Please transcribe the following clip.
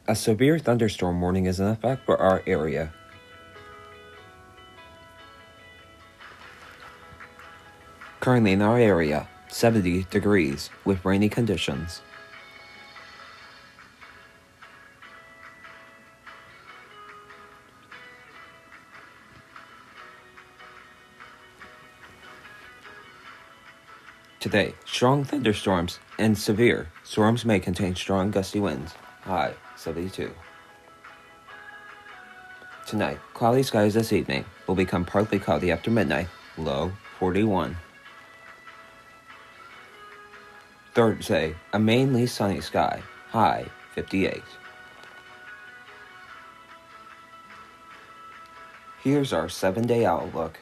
A severe thunderstorm warning is in effect for our area. Currently in our area, 70 degrees with rainy conditions. Today, strong thunderstorms and severe storms may contain strong gusty winds, high 72. Tonight, cloudy skies this evening will become partly cloudy after midnight, low 41. Thursday, a mainly sunny sky, high 58. Here's our 7-day outlook.